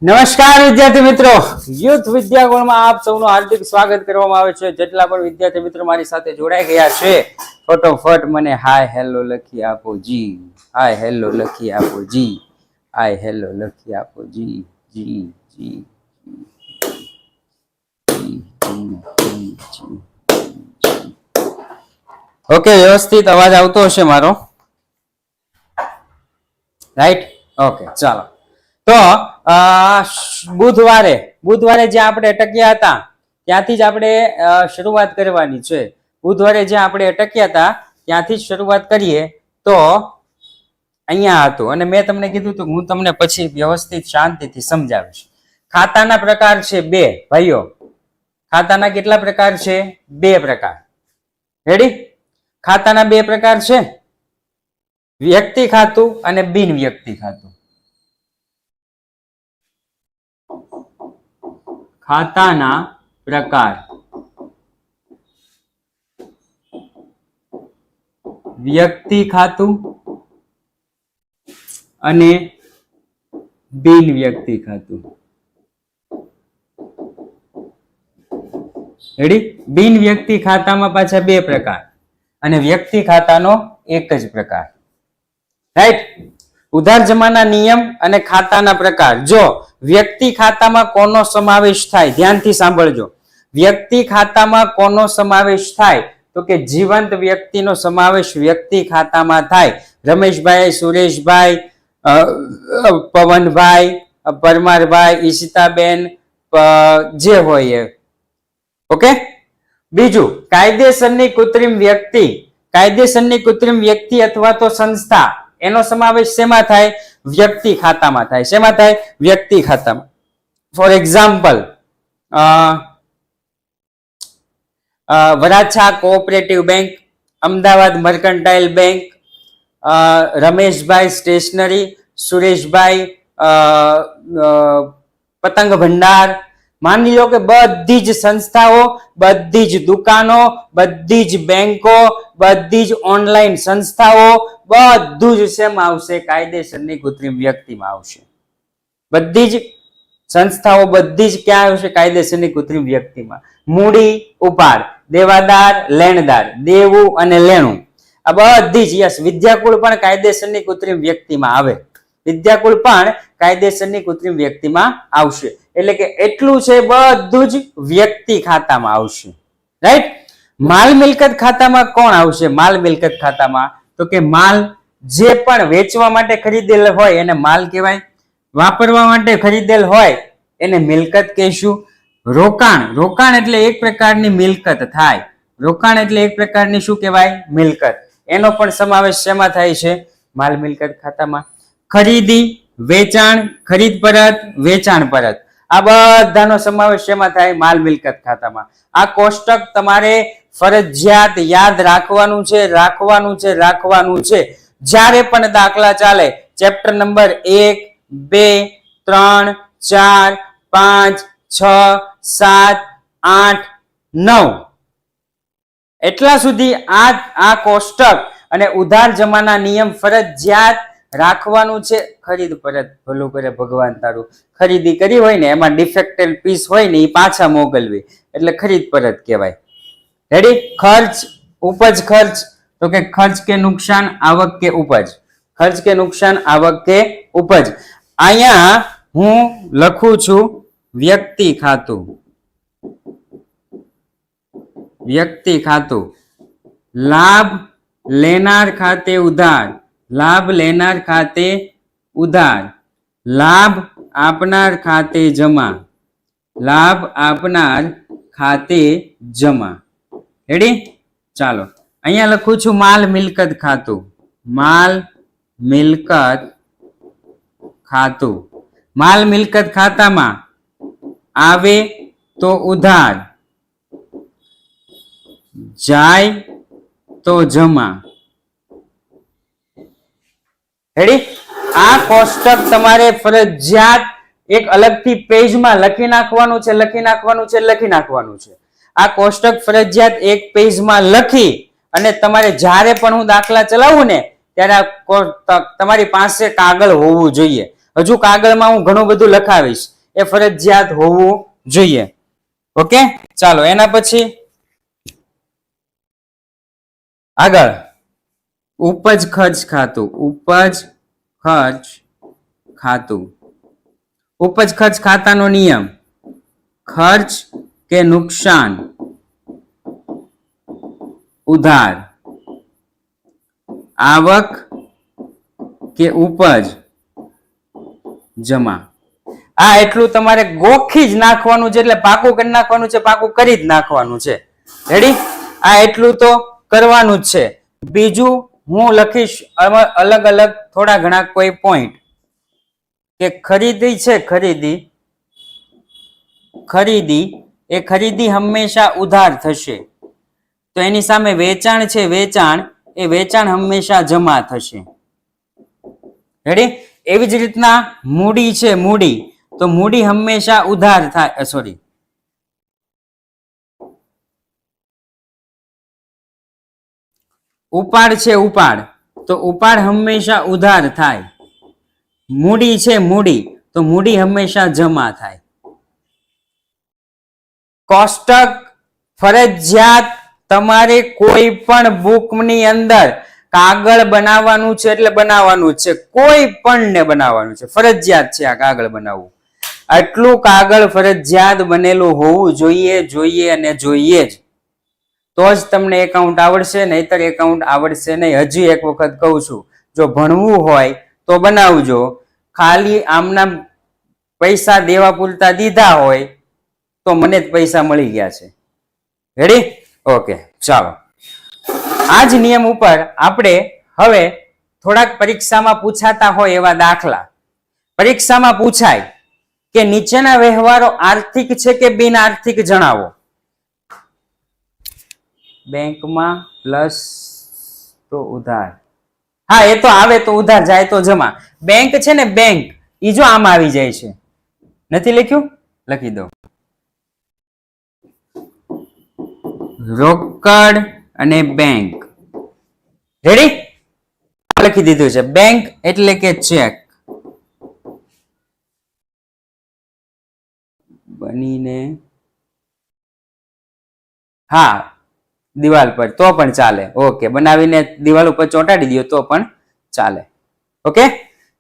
નમસ્કાર વિદ્યાર્થી મિત્રો, યુથ વિદ્યાગુણમાં આપ સૌનું હાર્દિક સ્વાગત કરવામાં આવે છે. જેટલા પણ વિદ્યાર્થી મિત્રો મારી સાથે જોડાઈ ગયા છે, ફટોફટ મને હાય હેલો લખી આપો જી. હાય હેલો લખી આપો જી. હાય હેલો લખી આપો જી. જી જી ઓકે, વ્યવસ્થિત અવાજ આવતો હશે મારો? રાઈટ, ઓકે, ચાલો. તો બુધવારે જ્યાં આપણે અટક્યા હતા ત્યાંથી જ આપણે શરૂઆત કરવાની છે. બુધવારે જ્યાં આપણે અટક્યા હતા ત્યાંથી જ શરૂઆત કરીએ. તો અહીંયા હતું અને મેં તમને કીધું હતું હું તમને પછી વ્યવસ્થિત શાંતિથી સમજાવીશ. ખાતાના પ્રકાર છે બે ભાઈઓ. ખાતાના કેટલા પ્રકાર છે? બે પ્રકાર. રેડી? ખાતાના બે પ્રકાર છે, વ્યક્તિ ખાતું અને બિન વ્યક્તિ ખાતું. ખાતાના પ્રકાર વ્યક્તિ ખાતું અને બિન વ્યક્તિ ખાતું. રેડી? બિન વ્યક્તિ ખાતામાં પાછા બે પ્રકાર અને વ્યક્તિ ખાતાનો એક જ પ્રકાર. રાઈટ? ઉધાર જમાના નિયમ અને ખાતાના પ્રકાર. જો વ્યક્તિ ખાતામાં કોનો સમાવેશ થાય? ધ્યાનથી સાંભળજો. વ્યક્તિ ખાતામાં કોનો સમાવેશ થાય? તો કે જીવંત વ્યક્તિનો સમાવેશ વ્યક્તિ ખાતામાં થાય. રમેશભાઈ, સુરેશભાઈ, પવનભાઈ, પરમારભાઈ, ઈશિતાબેન, જે હોય એ. ઓકે. બીજું, કાયદેસરની કૃત્રિમ વ્યક્તિ. કાયદેસરની કૃત્રિમ વ્યક્તિ અથવા તો સંસ્થા, એનો સમાવેશ શેમાં થાય? વ્યક્તિ ખાતામાં થાય. શેમાં થાય? વ્યક્તિ ખાતામાં. For example, Varachha cooperative bank, Ahmedabad mercantile bank, Rameshbhai stationery, Sureshbhai Patang Bhandar. માની લો કે બધી જ સંસ્થાઓ, બધી જ દુકાનો, બધી જ બેંકો, બધી જ ઓનલાઈન સંસ્થાઓ, બધું જ શેમાં આવશે? કાયદેસરની કૃત્રિમ વ્યક્તિમાં આવશે. બધી જ સંસ્થાઓ, બધી જ ક્યાં આવશે? કાયદેસરની કૃત્રિમ વ્યક્તિમાં. મૂડી ઉપાડ, દેવાદાર, લેણદાર, દેવું અને લેણું, આ બધી જ. યસ, વિદ્યાકુળ પણ કાયદેસરની કૃત્રિમ વ્યક્તિમાં આવે. વિદ્યાકુળ પણ કાયદેસરની કૃત્રિમ વ્યક્તિમાં આવશે. એટલે કે એટલું છે, બધું જ વ્યક્તિ ખાતામાં આવશે. રાઈટ? માલ મિલકત ખાતામાં કોણ આવશે? માલ મિલકત ખાતામાં તો કે માલ જે પણ વેચવા માટે ખરીદેલ હોય એને માલ કહેવાય. વાપરવા માટે ખરીદેલ હોય એને મિલકત કહેશું. રોકાણ, રોકાણ એટલે એક પ્રકારની મિલકત થાય. રોકાણ એટલે એક પ્રકારની શું કહેવાય? મિલકત. એનો પણ સમાવેશ શેમાં થાય છે? માલ મિલકત ખાતામાં. ખરીદી, વેચાણ, ખરીદ પરત, વેચાણ પરત, આ બધાનો સમાવેશ શેમાં થાય? માલ મિલકત ખાતામાં. આ કોષ્ટક તમારે ફરજિયાત યાદ રાખવાનું છે, રાખવાનું છે, રાખવાનું છે. જ્યારે પણ દાખલા ચાલે, ચેપ્ટર નંબર 1, 2, 3, 4, 5, 6, 7, 8, 9 એટલા સુધી આ કોષ્ટક અને ઉધાર જમાના નિયમ ફરજિયાત રાખવાનું છે. ખરીદ પરત ભલું કરે ભગવાન તારું. ખરીદી કરી હોય ને એમાં ડિફેક્ટેડ પીસ હોય ને એ પાછા મોકલવી એટલે ખરીદ પરત કહેવાય. રેડી? ખર્ચ, ઉપજ ખર્ચ, તો કે ખર્ચ કે નુકસાન, આવક કે ઉપજ. ખર્ચ કે નુકસાન, આવક કે ઉપજ. અહીંયા હું લખું છું વ્યક્તિ ખાતું. વ્યક્તિ ખાતું. લાભ લેનાર ખાતે ઉધાર, લાભ લેનાર ખાતે ઉધાર, લાભ આપનાર ખાતે જમા, લાભ આપનાર ખાતે જમા. રેડી? ચાલો, અહીંયા લખું છું માલ મિલકત ખાતું. માલ મિલકત ખાતું. માલ મિલકત ખાતામાં આવે તો ઉધાર, જાય તો જમા. રેડી? આ કોષ્ટક તમારે ફરજિયાત એક અલગથી પેજમાં લખી નાખવાનું છે, લખી નાખવાનું છે, લખી નાખવાનું છે. આ કોષ્ટક ફરજિયાત એક પેજમાં લખી અને તમારે જ્યારે પણ હું દાખલા ચલાવું ને ત્યારે તમારી પાસે કાગળ હોવું જોઈએ. હજુ કાગળમાં હું ઘણું બધું લખાવીશ, એ ફરજિયાત હોવું જોઈએ. ઓકે, ચાલો એના પછી આગળ ઉપજ ખર્ચ ખાતું. ઉપજ ખર્ચ ખાતું. ઉપજ ખર્ચ ખાતાનો નિયમ: ખર્ચ કે નુકસાન ઉધાર, આવક કે ઉપજ જમા. આ એટલું તમારે ગોખી જ નાખવાનું છે, એટલે પાકું કરી નાખવાનું છે, પાકું કરી જ નાખવાનું છે. રેડી? આ એટલું તો કરવાનું જ છે. બીજું હું લખીશ અલગ અલગ થોડા ઘણા કોઈ પોઈન્ટ, કે ખરીદી છે, ખરીદી એ ખરીદી હંમેશા ઉધાર થશે, તો એની સામે વેચાણ છે, વેચાણ હંમેશા જમા થશે. રેડી? એવી જ રીતના મૂડી છે, તો મૂડી હંમેશા ઉધાર થાય. સોરી, ઉપાડ છે, તો ઉપાડ હંમેશા ઉધાર થાય. મૂડી છે, તો મૂડી હંમેશા જમા થાય. કોષ્ટક ફરજિયાત તમારે કોઈ પણ બુકની અંદર કાગળ બનાવવાનું છે, એટલે બનાવવાનું છે. કોઈ પણ ને બનાવવાનું છે, ફરજિયાત છે આ કાગળ બનાવવું. આટલું કાગળ ફરજિયાત બનેલું હોવું જોઈએ અને જોઈએ જ, તો જ તમને એકાઉન્ટ આવડશે, નહીતર એકાઉન્ટ આવડશે નહીં. હજી એક વખત કહું છું, જો ભણવું હોય તો બનાવજો. ખાલી આમના પૈસા દેવા પૂરતા દીધા હોય તો મને જ પૈસા મળી ગયા છે. રેડી? ઓકે, ચાલો. આ જ નિયમ ઉપર આપણે હવે થોડાક પરીક્ષામાં પૂછાતા હોય એવા દાખલા. પરીક્ષામાં પૂછાય કે નીચેના વ્યવહારો આર્થિક છે કે બિન આર્થિક જણાવો. બેંકમાં પ્લસ તો ઉધાર. હા, એ તો આવે તો ઉધાર, જાય તો જમા. બેંક છે ને, બેંક, ઈ જો આમ આવી જાય છે. નથી લખ્યું? લખી દો. રોકડ અને બેંક. રેડી? લખી દીધું છે. બેંક એટલે કે ચેક. બનીને હા દિવાલ પર તો પણ ચાલે. ઓકે, બનાવીને દિવાલ ઉપર ચોંટાડી દો તો પણ ચાલે. ઓકે,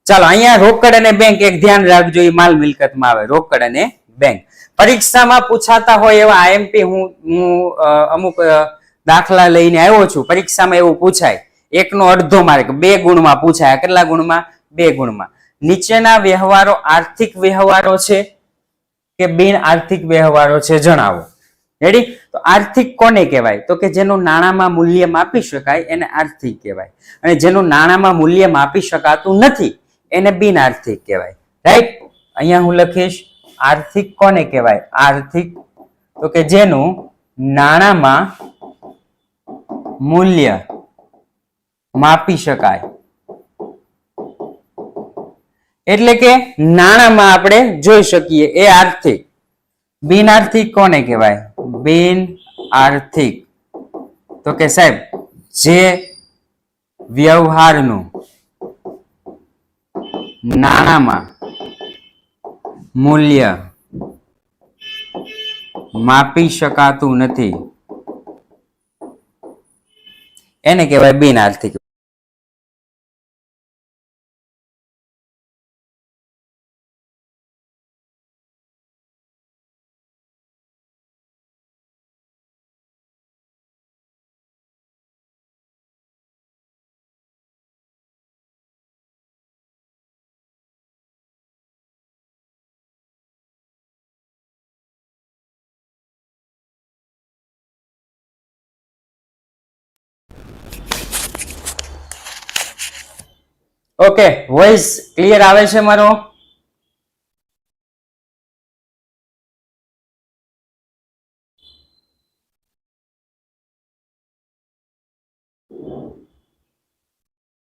ચાલો. અહીંયા રોકડ અને બેંક એક ધ્યાન રાખજો, એ માલ મિલકતમાં આવે. રોકડ અને બેંક પરીક્ષામાં પૂછાતા હોય એવા આઈએમપી હું અમુક દાખલા લઈને આવ્યો છું. પરીક્ષામાં એવું પૂછાય, એકનો અડધો માર્ક, 2 ગુણમાં પૂછાય. કેટલા ગુણમાં? 2 ગુણમાં. નીચેના વ્યવહારો આર્થિક વ્યવહારો છે કે બિન આર્થિક વ્યવહારો છે, જણાવો. રેડી? તો આર્થિક કોને કહેવાય? તો કે જેનું નાણાંમાં મૂલ્ય માપી શકાય એને આર્થિક કહેવાય, અને જેનું નાણાંમાં મૂલ્ય માપી શકાતું નથી એને બિન આર્થિક કહેવાય. રાઈટ? અહીંયા હું લખીશ આર્થિક કોને કહેવાય? આર્થિક તો કે જેનું નાણાંમાં મૂલ્ય માપી શકાય, એટલે કે નાણાંમાં આપણે જોઈ શકીએ, એ આર્થિક. બિન આર્થિક કોને કહેવાય? બિન આર્થિક તો કે સાહેબ જે વ્યવહારનું નાણાંમાં મૂલ્ય માપી શકાતું નથી એને કહેવાય બિન આર્થિક. ઓકે, વોઇસ ક્લિયર આવે છે મારો?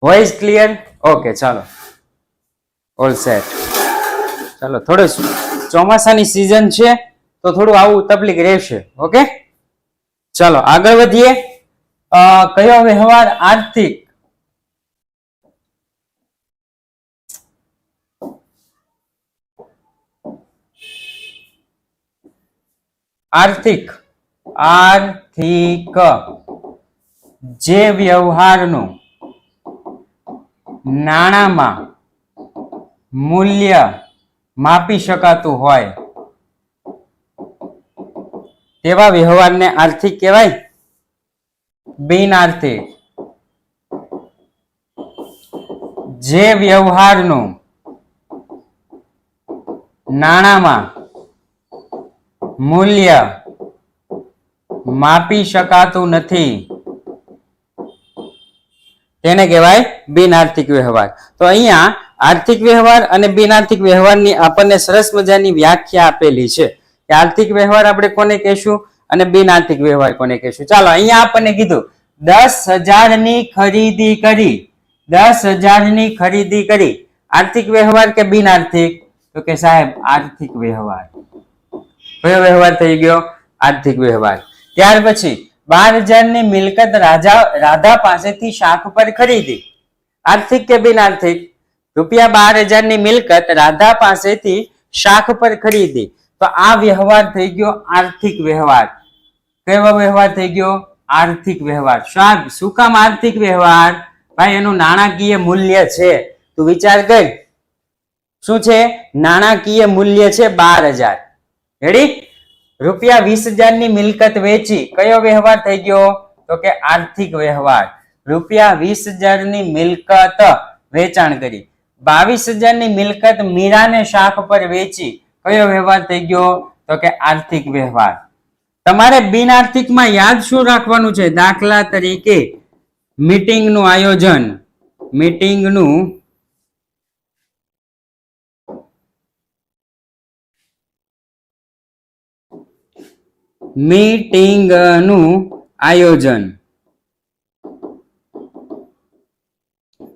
Voice clear? ઓકે, ચાલો, ઓલ સેટ. ચાલો, થોડું ચોમાસાની સિઝન છે તો થોડું આવું તકલીફ રહેશે. ઓકે, ચાલો આગળ વધીએ. કયો વ્યવહાર આર્થિક? આર્થિક આર્થિક જે વ્યવહારનું નાણામાં મૂલ્ય માપી શકાતું હોય તેવા વ્યવહારને આર્થિક કહેવાય. બિન આર્થિક જે વ્યવહારનું નાણામાં મૂલ્ય માપી શકાતું નથી તેને કહેવાય બિન આર્થિક વ્યવહાર. તો અહીંયા આર્થિક વ્યવહાર અને બિન આર્થિક વ્યવહારની આપણને સરસ મજાની વ્યાખ્યા આપેલી છે કે આર્થિક વ્યવહાર આપણે કોને કહેશું અને બિન આર્થિક વ્યવહાર કોને કહેશું. ચાલો અહીંયા આપણને કીધું 10,000 ની ખરીદી કરી, 10,000 ની ખરીદી કરી, આર્થિક વ્યવહાર કે બિન આર્થિક? તો કે સાહેબ આર્થિક વ્યવહાર. કયો વ્યવહાર થઈ ગયો? આર્થિક વ્યવહાર. ત્યાર પછી 12,000 ની મિલકત રાધા પાસેથી શાખ પર ખરીદી, આર્થિક કે બિન આર્થિક? રૂપિયા 12,000 ની મિલકત રાધા પાસેથી શાખ પર ખરીદી, તો આ વ્યવહાર થઈ ગયો આર્થિક વ્યવહાર. કેવો વ્યવહાર થઈ ગયો? આર્થિક વ્યવહાર. શું કામ આર્થિક વ્યવહાર? ભાઈ એનું નાણાકીય મૂલ્ય છે, તું વિચાર કર. શું છે? નાણાકીય મૂલ્ય છે 12,000. રેડી? રૂપિયા 20,000 ની મિલકત વેચી, કયો વ્યવહાર થઈ ગયો? તો કે આર્થિક વ્યવહાર. રૂપિયા 20,000 ની મિલકત વેચાણ કરી, 22,000 ની મિલકત મીરાને શાખ પર વેચી, કયો વ્યવહાર થઈ ગયો? તો કે આર્થિક વ્યવહાર. તમારે બિન આર્થિકમાં યાદ શું રાખવાનું છે? દાખલા તરીકે મીટિંગનું આયોજન, મીટિંગનું આયોજન,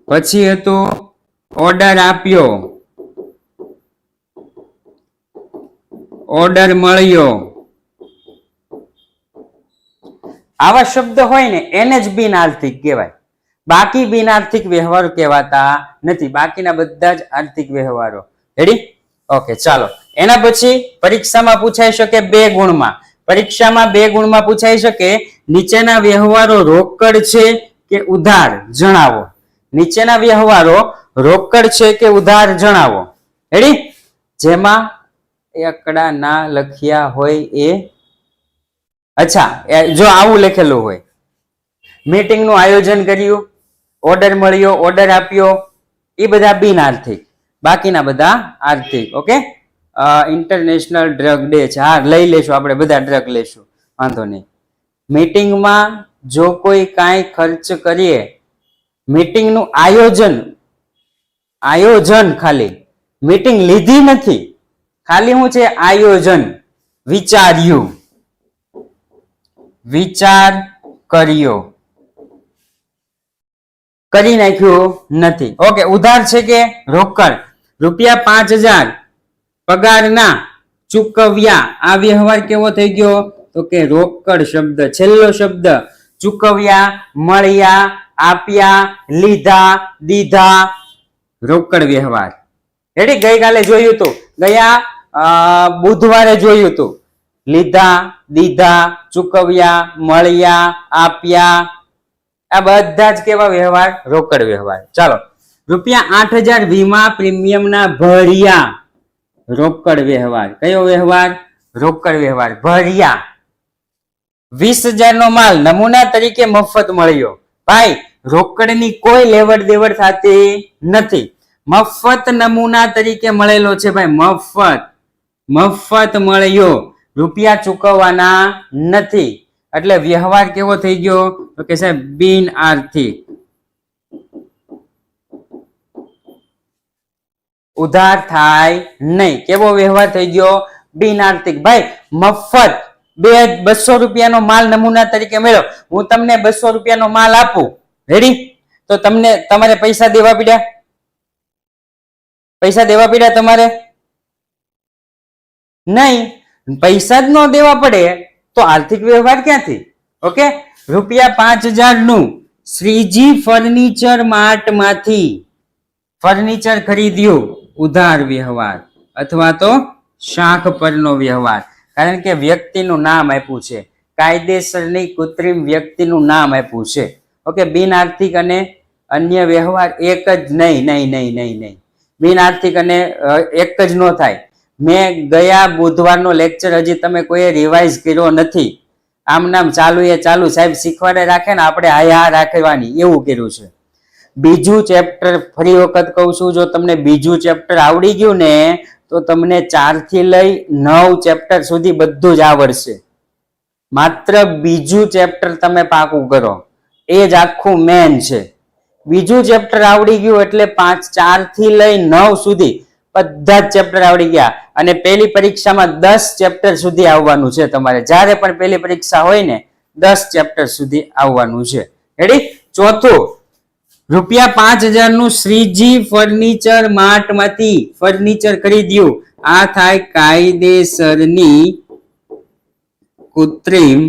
પછી હતું ઓર્ડર આપ્યો, ઓર્ડર મળ્યો. આવા શબ્દ હોય ને એને જ બિન આર્થિક કહેવાય. બાકી બિન આર્થિક વ્યવહારો કહેવાતા નથી. બાકીના બધા જ આર્થિક વ્યવહારો. રેડી? ઓકે, ચાલો. એના પછી પરીક્ષામાં પૂછાઈ શકે 2 ગુણમાં. પરીક્ષામાં 2 ગુણમાં પૂછાઈ શકે નીચેના વ્યવહારો રોકડ છે કે ઉધાર જણાવો. નીચેના વ્યવહારો રોકડ છે કે ઉધાર જણાવો. રેડી? જેમાં એકડા ના લખ્યા હોય એ, અચ્છા જો આવું લખેલું હોય, મીટિંગનું આયોજન કર્યું, ઓર્ડર મળ્યો, ઓર્ડર આપ્યો, એ બધા બિન આર્થિક, બાકીના બધા આર્થિક. ઓકે, ઇન્ટરનેશનલ ડ્રગ ડે છે, હા લઈ લેશું, આપણે બધા ડ્રગ લેશું, વાંધો નહીં. મીટિંગમાં જો કોઈ કાંઈ ખર્ચ કરીએ, મીટિંગનું આયોજન ખાલી, મીટિંગ લીધી નથી, ખાલી શું છે? આયોજન. વિચાર્યું, વિચાર કર્યો, કરી નાખ્યું નથી. ઓકે, ઉધાર છે કે રોકડ? રૂપિયા 5,000 પગારના ચૂકવ્યા, આ વ્યવહાર કેવો થઈ ગયો? તો કે રોકડ શબ્દ, છેલ્લો શબ્દ. ચૂકવ્યા, મળ્યા, આપ્યા, લીધા, દીધા, રોકડ વ્યવહાર. રેડી? ગઈકાલે જોયું હતું, ગયા બુધવારે જોયું હતું. લીધા, દીધા, ચૂકવ્યા, મળ્યા, આપ્યા, આ બધા જ કેવા વ્યવહાર? રોકડ વ્યવહાર. ચાલો, રૂપિયા 8,000 વીમા પ્રીમિયમના ભર્યા, રોકડ વ્યવહાર. કયો વ્યવહાર? રોકડ વ્યવહાર. ભર્યા. 20,000 નો માલ નમૂના તરીકે મફત મળ્યો. ભાઈ રોકડની કોઈ લેવડ દેવડ થતી નથી, મફત નમૂના તરીકે મળેલો છે. ભાઈ મફત મળ્યો, રૂપિયા ચૂકવવાના નથી, એટલે વ્યવહાર કેવો થઈ ગયો? તો કે સાહેબ બિન આર્થિક. ઉધાર થાય નહીં, કેવો વ્યવહાર થઈ ગયો? બિન આર્થિક. ભાઈ મફત 200 રૂપિયાનો માલ નમૂના તરીકે મળ્યો, હું તમને 200 રૂપિયાનો માલ આપું, રેડી? તો તમારે પૈસા દેવા પડ્યા? પૈસા દેવા પડ્યા તમારે? નહીં, પૈસા જ ન દેવા પડે તો આર્થિક વ્યવહાર ક્યાંથી? ઓકે, રૂપિયા 5,000 નું શ્રીજી ફર્નિચર માર્ટ માંથી ફર્નિચર ખરીદ્યું, ઉધાર વ્યવહાર અથવા તો શાખ પરનો વ્યવહાર. કારણ કે વ્યક્તિનું નામ આપ્યું છે, કાયદેસરની કૃત્રિમ વ્યક્તિનું નામ આપ્યું છે. ઓકે, બિન આર્થિક અને અન્ય વ્યવહાર એક જ નહીં. બિન આર્થિક અને એક જ ન થાય. મેં ગયા બુધવારનો લેક્ચર હજી તમે કોઈએ રિવાઇઝ કર્યો નથી. આમ નામ ચાલુ એ ચાલુ, સાહેબ શીખવાડે રાખે ને આપણે હા રાખવાની, એવું કર્યું છે. બીજું ચેપ્ટર ફરી વખત કહું છું, જો તમને બીજું ચેપ્ટર આવડી ગયું ને તો તમને 4 થી લઈ 9 ચેપ્ટર સુધી બધું જ આવડશે. માત્ર બીજું ચેપ્ટર તમે પાકું કરો, એ જ આખું મેન છે. બીજું ચેપ્ટર આવડી ગયું એટલે 4 થી લઈ 9 સુધી બધા જ ચેપ્ટર આવડી ગયા. અને પહેલી પરીક્ષામાં 10 ચેપ્ટર સુધી આવવાનું છે તમારે. જ્યારે પણ પહેલી પરીક્ષા હોય ને 10 ચેપ્ટર સુધી આવવાનું છે. રેડી? ચોથું, ₹5000 નું શ્રીજી ફર્નિચર માર્ટ માંથી ફર્નિચર ખરીદ્યું. આ થાય કાયદેસરની કૃત્રિમ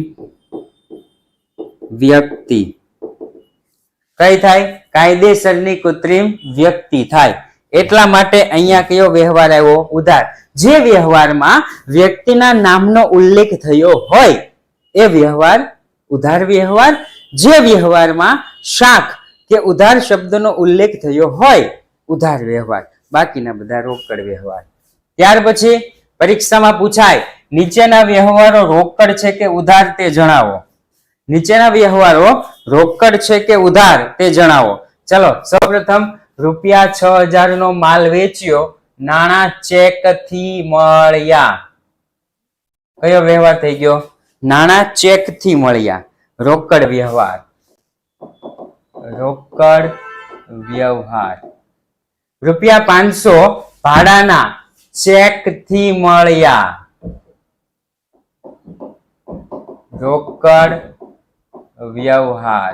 વ્યક્તિ. કઈ થાય? કાયદેસરની કૃત્રિમ વ્યક્તિ થાય. એટલા માટે અહીંયા કયો વ્યવહાર આવ્યો? ઉધાર. જે વ્યવહારમાં વ્યક્તિના નામનો ઉલ્લેખ થયો હોય એ વ્યવહાર ઉધાર વ્યવહાર. જે વ્યવહારમાં શાખ કે ઉધાર શબ્દનો ઉલ્લેખ થયો હોય ઉધાર વ્યવહાર. બાકીના બધા રોકડ વ્યવહાર. ત્યાર પછી પરીક્ષામાં પૂછાય, નીચેના વ્યવહારો રોકડ છે કે ઉધાર તે જણાવો. નીચેના વ્યવહારો રોકડ છે કે ઉધાર તે જણાવો. ચલો, સૌપ્રથમ ₹6000 નો માલ વેચ્યો, નાણાં ચેક થી મળ્યા. કયો વ્યવહાર થઈ ગયો? નાણાં ચેક થી મળ્યા. રોકડ વ્યવહાર. રોકડ વ્યવહાર. ₹500 ભાડાના ચેક થી મળ્યા. રોકડ વ્યવહાર.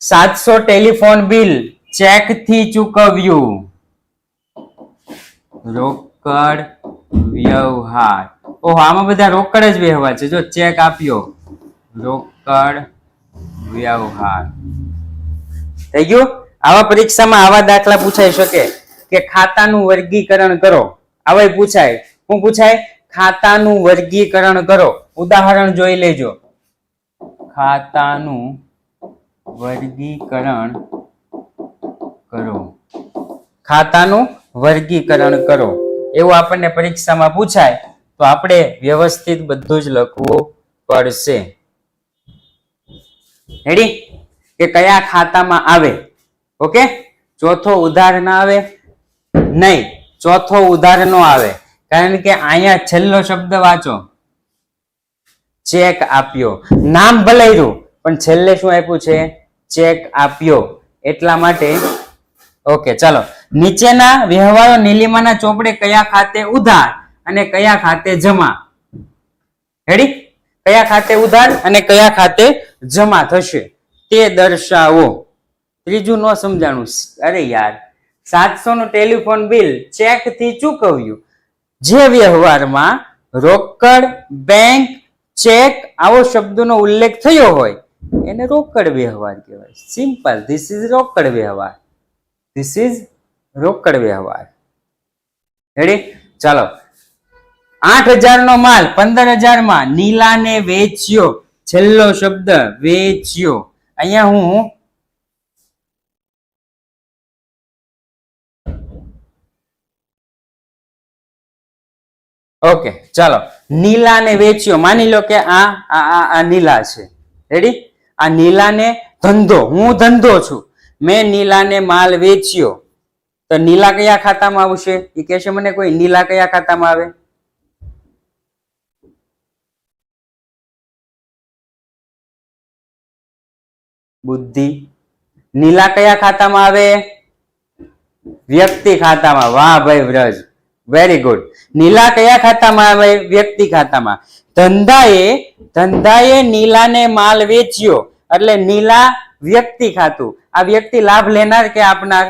700 ટેલિફોન બિલ ચેક થી ચૂકવ્યું. રોકડ વ્યવહાર. ઓહો, આમાં બધા રોકડ જ વ્યવહાર છે. જો ચેક આપ્યો, રોકડ વ્યવહાર. થઈ ગયું? આવા પરીક્ષામાં આવા દાખલા પૂછાઈ શકે કે ખાતાનું વર્ગીકરણ કરો. આવા પૂછાય. શું પૂછાય? ખાતાનું વર્ગીકરણ કરો. ઉદાહરણ જોઈ લેજો. ખાતાનું વર્ગીકરણ કરો. ખાતાનું વર્ગીકરણ કરો એવું આપણને પરીક્ષામાં પૂછાય તો આપણે વ્યવસ્થિત બધું જ લખવું પડશે. રેડી? કે કયા ખાતામાં આવે. ઓકે, ચોથો ઉધાર ના આવે નહીં. ચોથો ઉધાર નો આવે કારણ કે અહીંયા છેલ્લો શબ્દ વાંચો. ચેક આપ્યો. નામ ભલાયું પણ છેલ્લે શું આપ્યું છે? ચેક આપ્યો. એટલા માટે ઓકે, ચાલો. નીચેના વ્યવહારો નીલિમાના ચોપડે કયા ખાતે ઉધાર અને કયા ખાતે જમા? રેડી? કયા ખાતે ઉધાર અને કયા ખાતે જમા થશે તે દર્શાવો. ત્રીજું ન સમજાણું. અરે યાર, 700 નું ટેલિફોન બિલ ચેક થી ચૂકવ્યું. જે વ્યવહારમાં રોકડ, બેંક, ચેક આવો શબ્દનો ઉલ્લેખ થયો હોય એને રોકડ વ્યવહાર કહેવાય. સિમ્પલ. ધીસ ઇઝ રોકડ વ્યવહાર. ધીસ ઇઝ રોકડ વ્યવહાર. રેડી? ચાલો. 8000 નો માલ 15000 માં નીલાને વેચ્યો. છેલ્લો શબ્દ વેચ્યો. અહીંયા હું ઓકે, ચાલો. નીલાને વેચ્યો. માની લો કે આ નીલા છે. રેડી? આ નીલાને ધંધો, હું ધંધો છું, મેં નીલાને માલ વેચ્યો. તો નીલા કયા ખાતામાં આવશે? એ કહેશે મને કોઈ. નીલા કયા ખાતામાં આવે? બુદ્ધિ. નીલા કયા ખાતામાં આવે? વ્યક્તિ ખાતામાં. વાહ ભાઈ વ્રજ, વેરી ગુડ. નીલા કયા ખાતામાં આવે? વ્યક્તિ ખાતામાં. ધંધાએ નીલાને માલ વેચ્યો એટલે નીલા વ્યક્તિ ખાતું. આ વ્યક્તિ લાભ લેનાર કે આપનાર?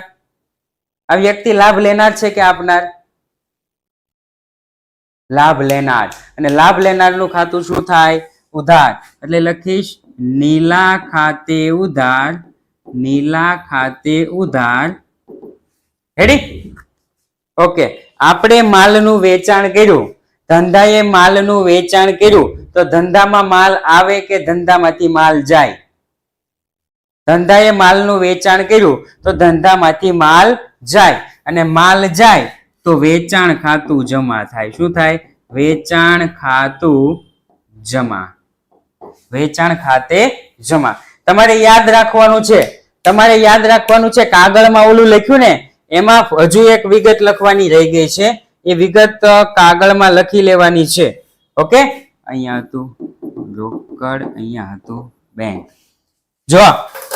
આ વ્યક્તિ લાભ લેનાર છે કે આપનાર? લાભ લેનાર. અને લાભ લેનારનું ખાતું શું થાય? ઉધાર. એટલે લખીશ નીલા ખાતે ઉધાર. નીલા ખાતે ઉધાર. રેડી? ઓકે. આપણે માલનું વેચાણ કર્યું. ધંધાએ માલનું વેચાણ કર્યું તો ધંધામાં માલ આવે કે ધંધામાંથી માલ જાય? ધંધાએ માલનું વેચાણ કર્યું તો ધંધામાંથી માલ જાય, અને માલ જાય તો વેચાણ ખાતું જમા થાય. શું થાય? વેચાણ ખાતું જમા. વેચાણ ખાતે જમા. તમારે યાદ રાખવાનું છે, કાગળમાં ઓલું લખ્યું ને એમાં હજુ એક વિગત લખવાની રહી ગઈ છે. એ વિગત કાગળમાં લખી લેવાની છે. ઓકે, અહીંયા હતું રોકડ, અહીંયા હતું બેંક. જો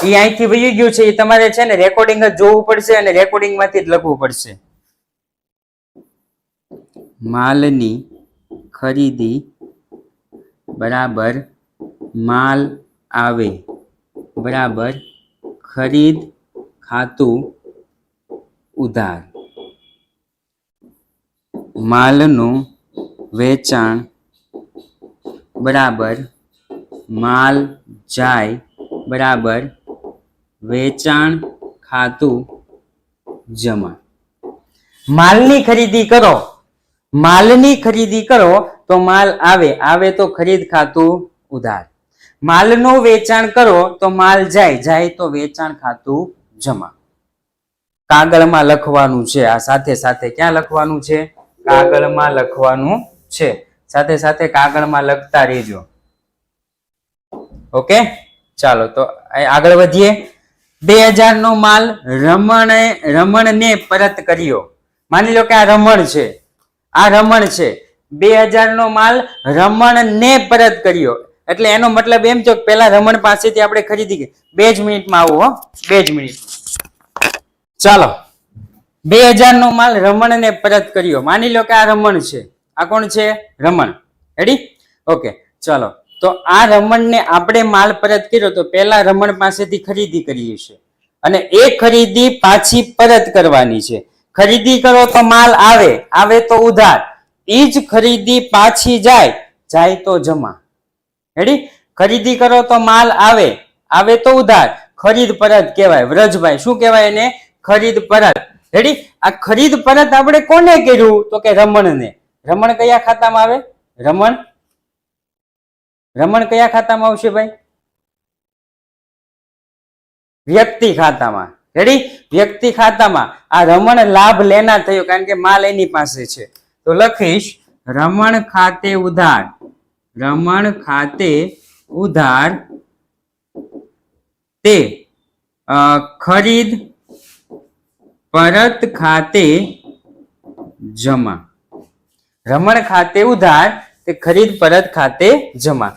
એ અહીંથી વહી ગયું છે, એ તમારે છે ને રેકોર્ડિંગ જ જોવું પડશે અને રેકોર્ડિંગ માંથી જ લખવું પડશે. માલની ખરીદી બરાબર માલ આવે બરાબર ખરીદ ખાતું ઉધાર. માલનું વેચાણ બરાબર માલ જાય બરાબર વેચાણ ખાતું જમા. માલની ખરીદી કરો તો માલ આવે તો ખરીદ ખાતું ઉધાર. માલનું વેચાણ કરો તો માલ જાય તો વેચાણ ખાતું જમા. કાગળમાં લખવાનું છે. આ સાથે સાથે ક્યાં લખવાનું છે? કાગળમાં લખવાનું છે. સાથે સાથે કાગળમાં લખતા રહેજો. ઓકે, ચાલો તો આગળ વધીએ. 2000 નો માલ રમણને પરત કર્યો. માની લો કે આ રમણ છે, 2000 નો માલ રમણને પરત કર્યો. એટલે એનો મતલબ એમ થયો કે પેલા રમણ પાસેથી આપણે ખરીદી કરી. 2 જ મિનિટમાં આવું હો, 2 જ મિનિટ. ચાલો, 2000 નો માલ રમણને પરત કર્યો. માની લો કે આ રમણ છે. આ કોણ છે? રમણ. રેડી? ઓકે, ચાલો. તો આ રમણને આપણે માલ પરત કર્યો તો પેલા રમણ પાસેથી ખરીદી કરીએ છીએ અને એ ખરીદી પાછી પરત કરવાની છે. ખરીદી કરો તો માલ આવે તો ઉધાર. એ જ ખરીદી પાછી જાય તો જમા. રેડી? ખરીદી કરો તો માલ આવે તો ઉધાર. ખરીદ પરત કહેવાય. વ્રજભાઈ શું કહેવાય એને? ખરીદ પરત. રેડી? આ ખરીદ પરત આપણે કોને કર્યું? તો કે રમણને. રમણ કયા ખાતામાં આવે? રમણ કયા ખાતામાં આવશે ભાઈ? વ્યક્તિ ખાતામાં. રેડી? વ્યક્તિ ખાતામાં. આ રમણ લાભ લેનાર થયો કારણ કે માલ એની પાસે છે. તો લખીશ રમણ ખાતે ઉધાર. રમણ ખાતે ઉધાર તે ખરીદ પરત ખાતે જમા. રમણ ખાતે ઉધાર તે ખરીદ પરત ખાતે જમા.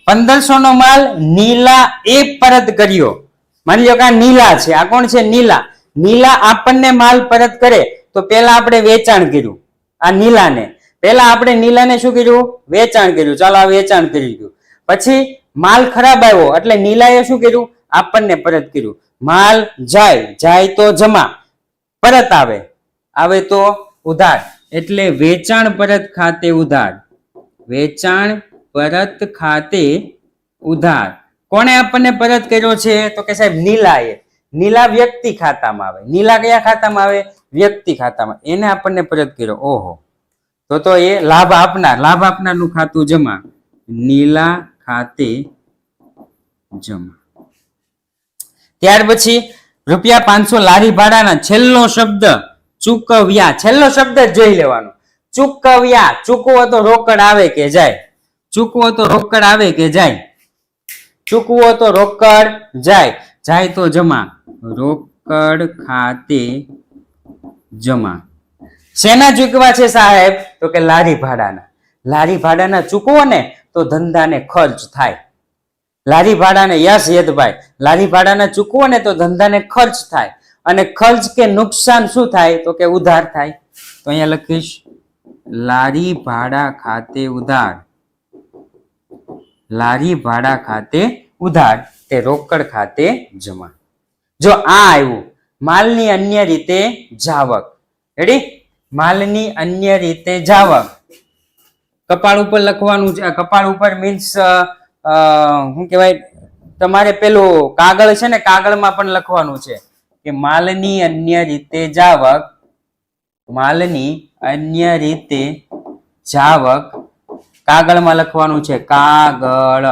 1500 નો માલ નીલા એ પરત કર્યો. માની લો કે આ નીલા છે. આ કોણ છે? નીલા. નીલા આપણને માલ પરત કરે તો પેલા આપણે વેચાણ કર્યું. આ નીલાને પેલા આપણે નીલાને શું કર્યું? વેચાણ કર્યું. ચાલો, આ વેચાણ કરી ગયું. પછી માલ ખરાબ આવ્યો એટલે નીલાએ શું કર્યું? આપણને પરત કર્યું. માલ જાય તો જમા. પરત આવે તો ઉધાર. એટલે વેચાણ પરત ખાતે ઉધાર. વેચાણ પરત ખાતે ઉધાર. કોણે આપણને પરત કર્યો છે? તો કે સાહેબ નીલાએ. નીલા વ્યક્તિ ખાતામાં આવે. નીલા કયા ખાતામાં આવે? વ્યક્તિ ખાતામાં. એને આપણને પરત કર્યો. ઓહો, તો એ લાભ આપનારનું ખાતું જમા. નીલા ખાતે જમા. ત્યાર પછી ₹500 લારી ભાડાના છેલ્લો શબ્દ ચૂકવ્યા. છેલ્લો શબ્દ જ જોઈ લેવાનો. ચૂકવ્યા. ચૂકવો તો રોકડ આવે કે જાય? ચૂકવો તો રોકડ આવે કે જાય? ચૂકવો તો રોકડ જાય તો જમા. રોકડ ખાતે જમા. શેના ચૂકવા છે સાહેબ? તો કે લારી ભાડાના. લારી ભાડાના ચૂકવો ને તો ધંધાને ખર્ચ થાય. લારી ભાડાને, યસ યદભાઈ, લારી ભાડાના ચૂકવો ને તો ધંધાને ખર્ચ થાય. અને ખર્ચ કે નુકસાન શું થાય? તો કે ઉધાર થાય. તો અહીંયા લખીશ લારી ભાડા ખાતે ઉધાર. લારી ભાડા ખાતે ઉધાર તે રોકડ ખાતે જમા. જો આ આવ્યું માલની અન્ય રીતે જાવક. રેડી? માલની અન્ય રીતે જાવક. કપાળ ઉપર લખવાનું છે. કપાળ ઉપર મીન્સ શું કહેવાય? તમારે પેલું કાગળ છે ને, કાગળમાં પણ લખવાનું છે કે માલની અન્ય રીતે જાવક. માલની અન્ય રીતે જાવક, કાગળમાં લખવાનું છે કાગળ,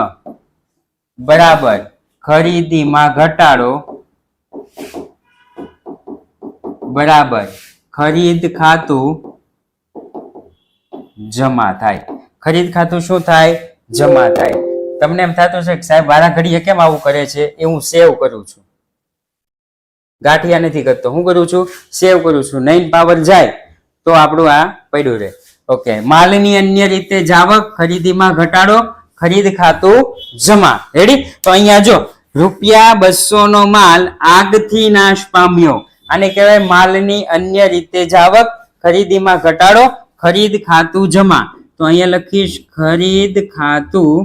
બરાબર ખરીદીમાં ઘટાડો, બરાબર ખરીદ ખાતું જમા થાય. ખરીદ ખાતું શું થાય? જમા થાય. તમને એમ થતું છે કે સાહેબ વારા ઘડીએ કેમ આવું કરે છે? એ હું સેવ કરું છું, ગાંઠિયા નથી કરતો. હું કરું છું? સેવ કરું છું. 9 પાવર જાય તો આપણું આ પડ્યું રહે. ઓકે, માલની અન્ય રીતે જાવક, ખરીદીમાં ઘટાડો, ખરીદ ખાતું જમા. રેડી? તો અહીંયા જો ₹200 નો માલ આગથી નાશ પામ્યો. આને કહેવાય માલની અન્ય રીતે જાવક, ખરીદીમાં ઘટાડો, ખરીદ ખાતું જમા. તો અહીંયા લખીશ ખરીદ ખાતું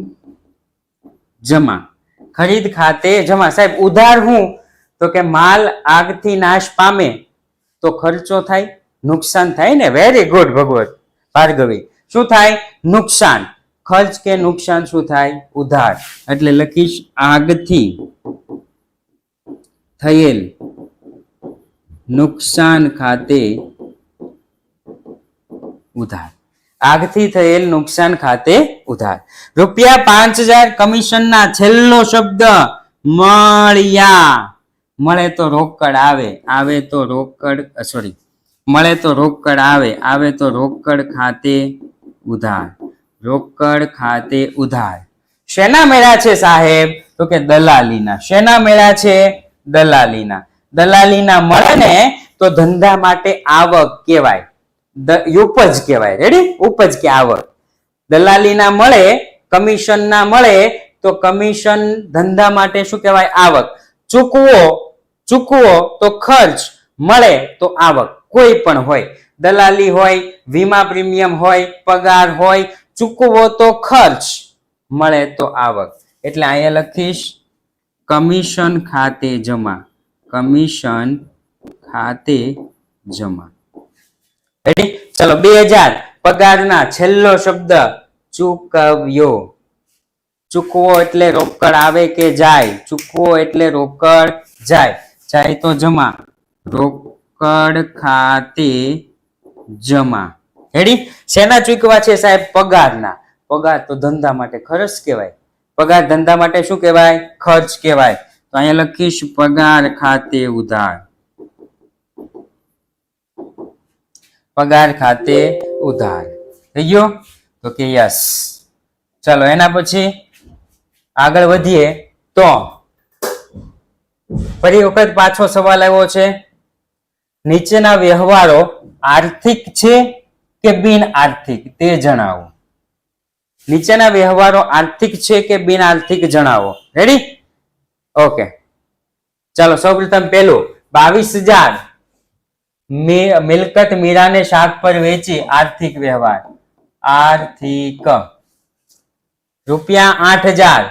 જમા. ખરીદ ખાતે જમા. સાહેબ ઉધાર હું? તો કે માલ આગથી નાશ પામે તો ખર્ચો થાય, નુકસાન થાય ને. વેરી ગુડ ભગવત ભાર્ગવી. શું થાય? નુકસાન. ખર્ચ કે નુકસાન શું થાય? ઉધાર. એટલે લખીશ આગથી થયેલ નુકસાન ખાતે ઉધાર. આગથી થયેલ નુકસાન ખાતે ઉધાર. ₹5000 કમિશનના છેલ્લો શબ્દ મળ્યા. મળે તો રોકડ આવે, આવે તો રોકડ સોરી મળે તો રોકડ આવે, આવે તો રોકડ ખાતે ઉધાર. રોકડ ખાતે ઉધાર. શેના મેળા છે સાહેબ? તો કે દલાલીના. શેના મેળા છે? દલાલીના. દલાલીના મળે ને તો ધંધા માટે આવક કહેવાય, ઉપજ કહેવાય. રેડી? ઉપજ કે આવક. દલાલીના મળે, કમિશન ના મળે તો કમિશન ધંધા માટે શું કહેવાય? આવક. ચૂકવો તો ખર્ચ, મળે તો આવક. કોઈ પણ હોય, દલાલી હોય, વીમા પ્રીમિયમ હોય, પગાર હોય, ચૂકવો તો ખર્ચ, મળે તો આવક. એટલે અહીંયા લખીશ કમિશન ખાતે જમા. કમિશન ખાતે જમા. રેડી? ચલો 2000 પગારના છેલ્લો શબ્દ ચૂકવ્યો. ચૂકવો એટલે રોકડ આવે કે જાય? ચૂકવો એટલે રોકડ જાય, જાય તો જમા. રોકડ ખાતે જમા. રેડી? શેના ચૂકવા છે સાહેબ? પગારના. પગાર તો ધંધા માટે ખર્ચ કહેવાય. પગાર ધંધા માટે શું કહેવાય? ખર્ચ કહેવાય. તો અહીંયા લખીશ પગાર ખાતે ઉધાર. પગાર ખાતે ઉધાર. થઈ ગયો? તો કે યસ. ચલો એના પછી આગળ વધીએ તો ફરી વખત પાછો સવાલ આવ્યો છે. નીચેના વ્યવહારો આર્થિક છે કે બિન આર્થિક તે જણાવો. નીચેના વ્યવહારો આર્થિક છે કે બિન આર્થિક જણાવો. રેડી? ઓકે, ચાલો સૌપ્રથમ પેલું 22,000 મિલકત મીરાને શાક પર વેચી. આર્થિક વ્યવહાર. આર્થિક. ₹8,000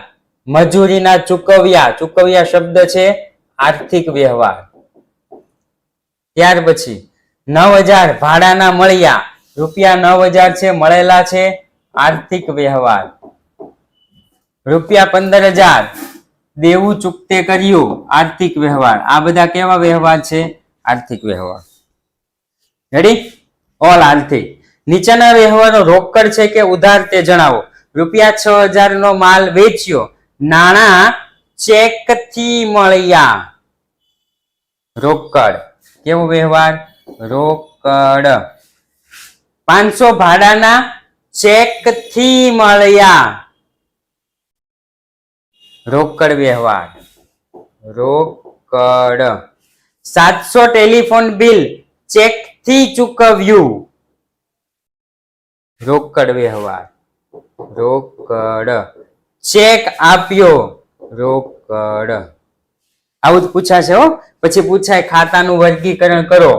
મજૂરીના ચૂકવ્યા. ચૂકવ્યા શબ્દ છે આર્થિક વ્યવહાર. ત્યાર પછી 9,000 ભાડાના મળ્યા. ₹9,000 છે, મળેલા છે, આર્થિક વ્યવહાર. ₹15,000 દેવું ચૂકતે કર્યું. આર્થિક વ્યવહાર. આ બધા કેવા વ્યવહાર છે? આર્થિક વ્યવહાર. રેડી? ઓલ આર્થિક. નીચેના વ્યવહારો રોકડ છે કે ઉધાર તે જણાવો. ₹6,000 નો માલ વેચ્યો. નાણાં ચેક થી મળ્યા. રોકડ. કેવો વ્યવહાર? રોકડ. 500 ભાડાના ચેક થી મળ્યા. રોકડ વ્યવહાર. રોકડ. 700 ટેલિફોન બિલ ચેક થી ચૂકવ્યું. રોકડ વ્યવહાર. રોકડ. ચેક આપ્યો. રોકડ. આવું જ પૂછાશે હો. પછી પૂછાય ખાતાનું વર્ગીકરણ કરો.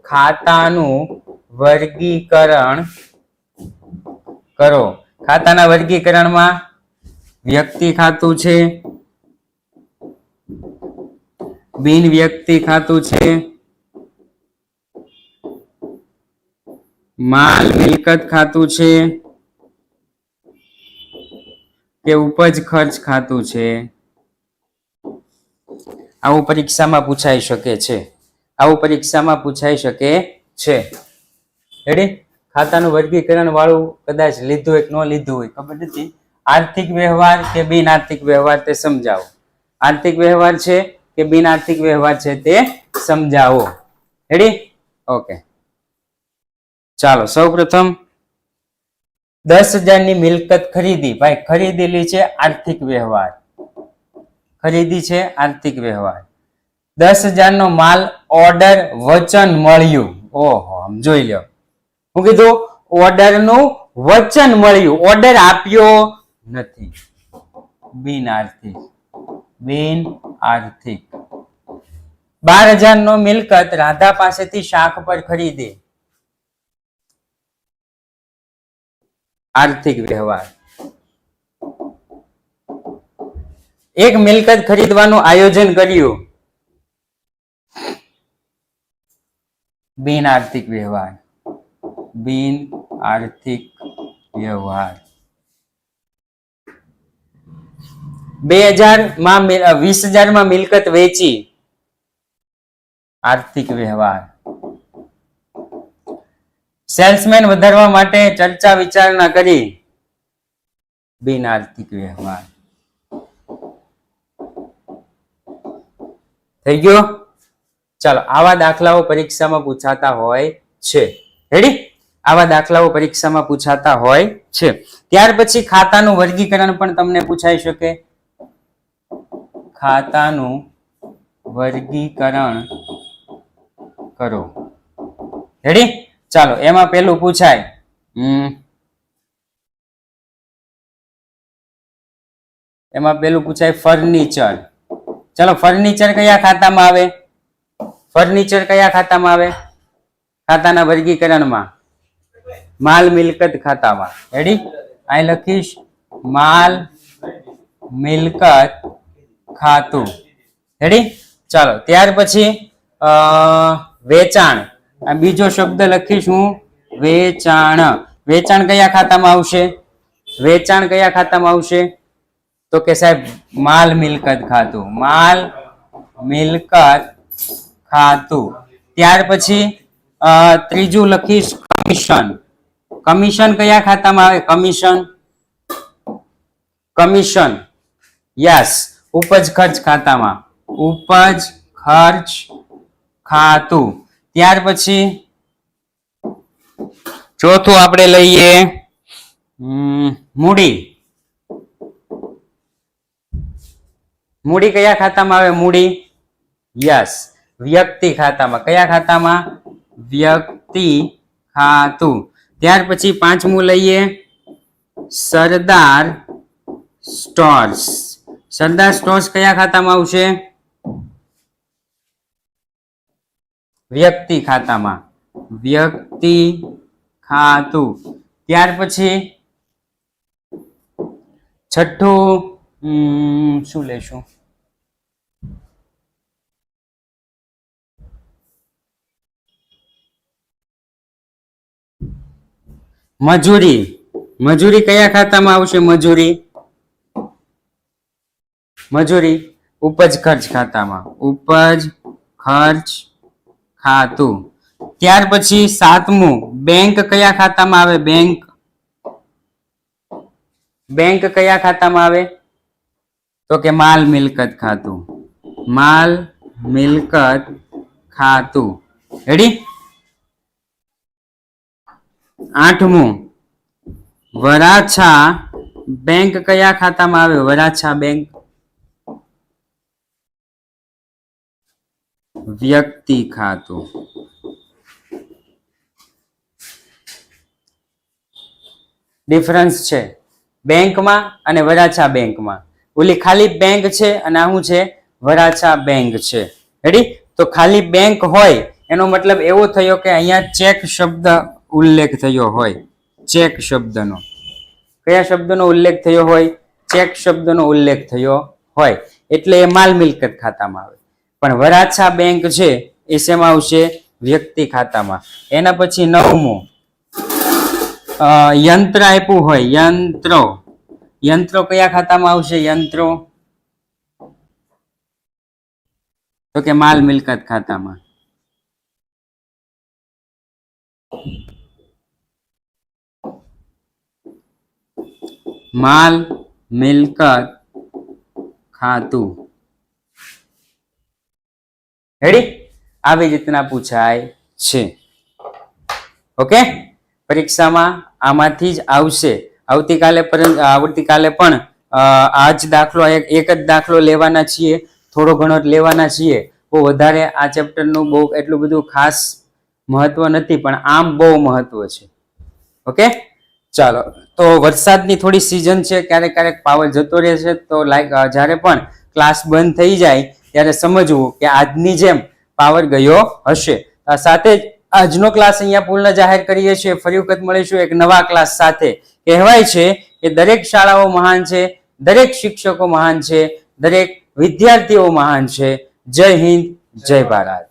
ખાતાનું વર્ગીકરણ કરો. ખાતાના વર્ગીકરણમાં વ્યક્તિ ખાતું છે, બિન વ્યક્તિ ખાતું છે, માલ મિલકત ખાતું છે કે ઉપજ ખર્ચ ખાતું છે. આવું પરીક્ષામાં પૂછાઈ શકે છે. આવું પરીક્ષામાં પૂછાઈ શકે છે. રેડી? ખાતાનું વર્ગીકરણ વાળું કદાચ લીધું હોય કે ન લીધું હોય ખબર નથી. આર્થિક વ્યવહાર કે બિન આર્થિક વ્યવહાર તે સમજાવો. આર્થિક વ્યવહાર છે કે બિન આર્થિક વ્યવહાર છે તે સમજાવો. રેડી? ઓકે, ચાલો સૌપ્રથમ 10,000 ની મિલકત ખરીદી. ભાઈ ખરીદેલી છે આર્થિક વ્યવહાર, ખરીદી છે આર્થિક વ્યવહાર. 10,000 નો માલ ઓર્ડર વચન મળ્યું. ઓહો, આમ જોઈ લો, હું કીધું ઓર્ડર નું વચન મળ્યું, ઓર્ડર આપ્યો નથી. બિન આર્થિક, બિન આર્થિક. 12,000 નો મિલકત રાધા પાસેથી શાખ પર ખરીદે. આર્થિક વ્યવહાર. એક મિલકત ખરીદવાનું આયોજન કર્યું. બિન આર્થિક વ્યવહાર, બિન આર્થિક વ્યવહાર. 20,000 માં મિલકત વેચી. આર્થિક વ્યવહાર. સેલ્સમેન વધારવા માટે ચર્ચા વિચારણા કરી. બિન આર્થિક વ્યવહાર. થઈ ગયો? ચાલો, આવા દાખલાઓ પરીક્ષામાં પૂછાતા હોય છે. રેડી? આવા દાખલાઓ પરીક્ષામાં પૂછાતા હોય છે. ત્યાર પછી ખાતાનું વર્ગીકરણ પણ તમને પૂછાઈ શકે. ખાતાનું વર્ગીકરણ કરો. રેડી? ચાલો, એમાં પેલું પૂછાય ફર્નિચર. ચાલો, ફર્નિચર કયા ખાતામાં આવે? ફર્નિચર કયા ખાતામાં આવે? ખાતાના વર્ગીકરણમાં માલ મિલકત ખાતામાં. રેડી? અહીં લખીશ માલ મિલકત ખાતું. રેડી? ચાલો, ત્યાર પછી વેચાણ. આ બીજો શબ્દ લખીશ હું વેચાણ. વેચાણ કયા ખાતામાં આવશે? વેચાણ કયા ખાતામાં આવશે? તો કે સાહેબ માલ મિલકત ખાતું. માલ મિલકત ખાતું. ત્યાર પછી ત્રીજું લખીશ કમિશન. કમિશન કયા ખાતામાં આવે? કમિશન, કમિશન યસ, ઉપજ ખર્ચ ખાતામાં. ઉપજ ખર્ચ ખાતું. ત્યાર પછી ચોથું આપણે લઈએ મૂડી. મૂડી કયા ખાતામાં આવે? મૂડી યસ, વ્યક્તિ ખાતામાં. કયા ખાતામાં? વ્યક્તિ ખાતું. ત્યાર પછી પાંચમું લઈએ સરદાર સ્ટોર્સ. સરદાર સ્ટોર્સ કયા ખાતામાં આવશે? વ્યક્તિ ખાતામાં. વ્યક્તિ ખાતું. ત્યાર પછી છઠ્ઠું શું લેશું? મજૂરી. મજૂરી કયા ખાતામાં આવશે? મજૂરી, મજૂરી ઉપજ ખર્ચ ખાતામાં. ઉપજ ખર્ચ ખાતું. ત્યાર પછી સાતમું બેંક કયા ખાતામાં આવે? બેંક. બેંક કયા ખાતામાં આવે? તો કે માલ મિલકત ખાતું. માલ મિલકત ખાતું. રેડી? આઠમું વરાછા બેંક કયા ખાતામાં આવે? વરાછા બેંક. વ્યક્તિ ખાતું. ડિફરન્સ છે બેંકમાં અને વરાછા બેંકમાં. ઓલી ખાલી બેંક છે અને આ શું છે? વરાછા બેંક છે. રેડી? તો ખાલી બેંક હોય એનો મતલબ એવો થયો કે અહીંયા ચેક શબ્દ ઉલ્લેખ થયો હોય. ચેક શબ્દનો. કયા શબ્દનો ઉલ્લેખ થયો હોય? ચેક શબ્દનો ઉલ્લેખ થયો હોય એટલે એ માલ મિલકત ખાતામાં આવે. પણ વરાછા બેંક છે એ શેમાં આવશે? વ્યક્તિ ખાતામાં. એના પછી નવમું યંત્ર આપ્યું હોય. યંત્રો. યંત્રો કયા ખાતામાં આવશે? યંત્રો તો કે માલ મિલકત ખાતામાં. માલ મિલકત ખાતું. રેડી? આવી રીતના પૂછાય છે. ઓકે, પરીક્ષામાં આમાંથી જ આવશે. આવતીકાલે પણ આ જ દાખલો એક જ દાખલો લેવાના છીએ, થોડો ઘણો જ લેવાના છીએ. બહુ વધારે આ ચેપ્ટરનું બહુ એટલું બધું ખાસ મહત્વ નથી, પણ આમ બહુ મહત્વ છે. ઓકે, ચાલો. તો વરસાદની થોડી સિઝન છે, ક્યારેક ક્યારેક પાવર જતો રહે છે, તો જ્યારે પણ ક્લાસ બંધ થઈ જાય ત્યારે સમજવું કે આજની જેમ પાવર ગયો હશે. સાથે જ આજનો ક્લાસ અહીંયા પૂર્ણ જાહેર કરીએ છીએ. ફરી વખત મળીશું એક નવા ક્લાસ સાથે. કહેવાય છે કે દરેક શાળાઓ મહાન છે, દરેક શિક્ષકો મહાન છે, દરેક વિદ્યાર્થીઓ મહાન છે. જય હિન્દ, જય ભારત.